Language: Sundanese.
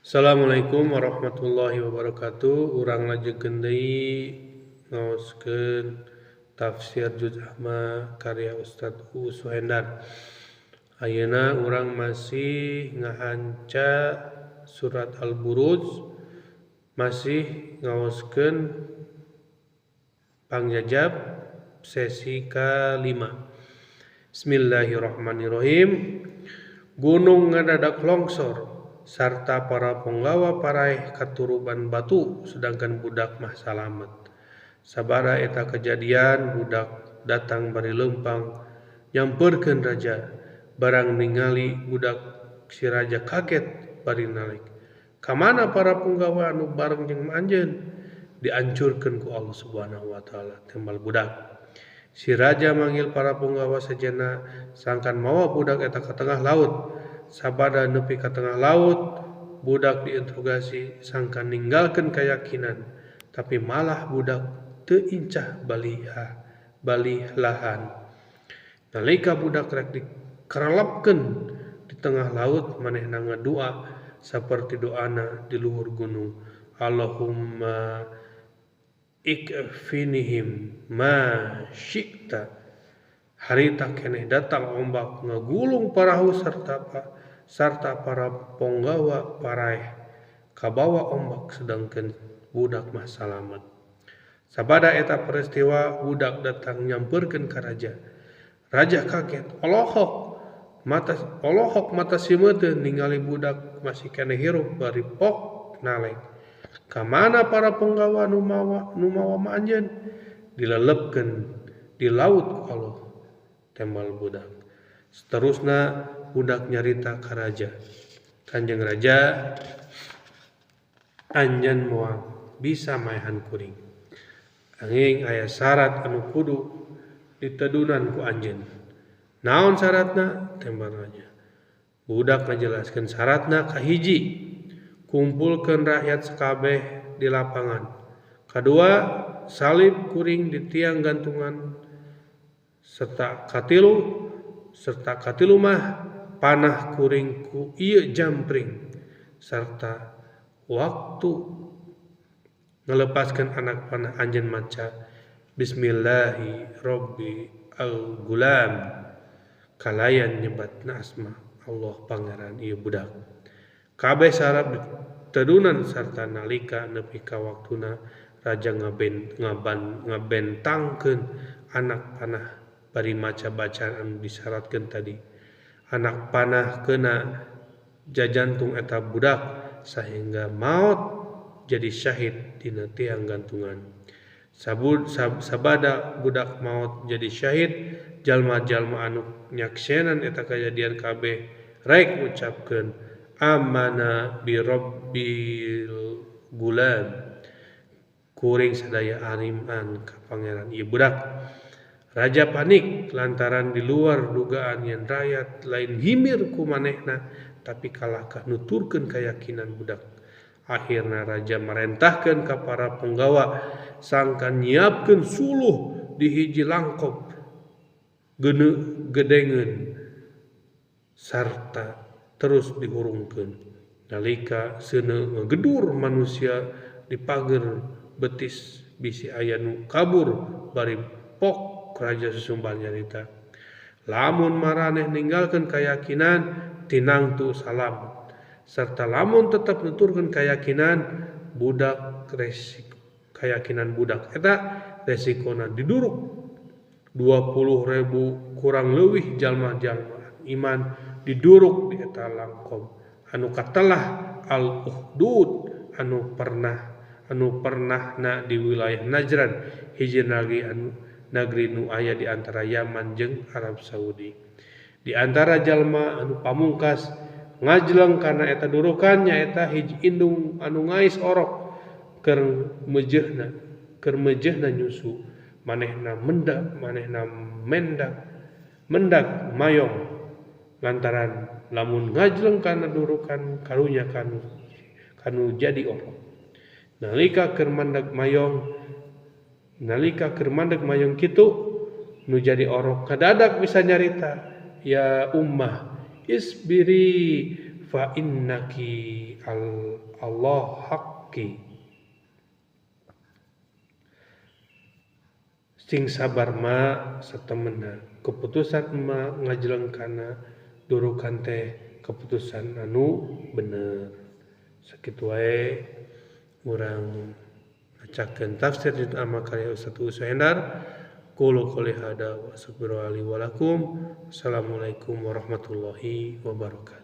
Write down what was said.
Assalamualaikum warahmatullahi wabarakatuh. Urang lajekeun deui ngaoskeun tafsir juz amma karya Ustadz Uus Suhendar. Ayeuna urang masih ngahanca surat Al-Buruj, masih ngaoskeun pangjajab sesi ke-5. Bismillahirrahmanirrahim. Gunung ngadadak longsor sarta para penggawa paraeh katuruban batu sedangkan budak mah salamet. Sabada eta kejadian budak datang bari leumpang nyampeurkeun raja. Barang ningali budak si raja kaget bari nalik. Kamana para penggawa anu bareng jeung anjeun? Diancurkeun ku Allah Subhanahu wa taala tembal budak. Si raja manggil para penggawa sejenna sangkan mawa budak eta ka tengah laut. Sabada nepi ka tengah laut, budak diinterogasi sangkan ninggalkeun keyakinan, tapi malah budak teu incah balihlahan. Nalika budak rek dikerelepkeun di tengah laut, manehna ngadoa saperti doana di luhur gunung. Allahumma ikfinihim ma syi'ta. Harita keneh datang ombak ngagulung parahu sarta para penggawa paraeh kabawa ombak sedangkan budak mah salamet. Sabada eta peristiwa budak datang nyampeurkeun ka raja. Raja kaget, olohok mata simeuteun ningali budak masih keneh hirup bari pok nalek. Kamana para penggawa nu mawa anjeun? Dilelepkeun di laut ku Allah tembal budak. Seterusna budak nyarita ka raja. Kanjeng raja, anjeun moal bisa maehan kuring. Anging aya syarat anu kudu ditedunan ku anjeun. Naon syaratna? Tembal raja. Budak ngajelaskeun syaratna kahiji, kumpulkeun rakyat sakabeh di lapangan. Kadua, salib kuring di tiang gantungan. Serta katilu mah panah kuring ku ieu jampring sarta waktu ngelepaskeun anak panah anjeun maca bismillahi rabbi al-gulam kalayan nyebatna asma Allah pangeran ieu budak. Kabeh syarat ditedunan sarta nalika nepi ka waktuna raja ngabentangkeun anak panah bari maca bacaan anu disyaratkeun tadi. Anak panah keuna jajantung eta budak sahingga maot jadi syahid dina tiang gantungan. Sabada budak maot jadi syahid, jalma-jalma anu nyaksenan eta kajadian kabeh rek ngucapkeun amana bi rabbil gulam. Kuring sadaya ariman ka pangeran ieu budak. Raja panik lantaran di luar dugaan yen rakyat lain himir ku manehna tapi kalahkah nuturkeun keyakinan budak. Akhirna raja marentahkeun ka para penggawa sangkan nyiapkeun suluh di hiji langkop gedengeun sarta terus dihurungkeun. Nalika seuneu ngagedur manusia di pager betis bisi aya nu kabur bari pok raja susumbar nyarita. Lamun maraneh ninggalkeun keyakinan tinangtu salam. Serta lamun tetap nuturkeun keyakinan budak keyakinan budak eta resikona diduruk 20.000 kurang leuwih jalma-jalma iman diduruk di eta langkom anu katelah al-Ukhdud anu pernah di wilayah Najran hiji negeri nu aya di antara Yaman jeung Arab Saudi. Di antara jalma anu pamungkas ngajleng kana eta durukan nyaeta hiji indung anu ngais orok keur mejehna nyusu. Manehna mendak mayong lantaran lamun ngajleng kana durukan karunya kanu jadi orok. Nalika keur mandeg mayong kitu nu jadi orok kadadak bisa nyarita, ya ummah isbiri fa innaki Allah haqqi. Sing sabar ma satemena keputusan ma ngajelengkana durukan teh keputusan anu bener. Sakitu wae urang macakeun tafsir di karya Ustaz Uus Endar. Qulu qouli hada wa astaghfirullahi wa lakum. Assalamualaikum warahmatullahi wabarakatuh.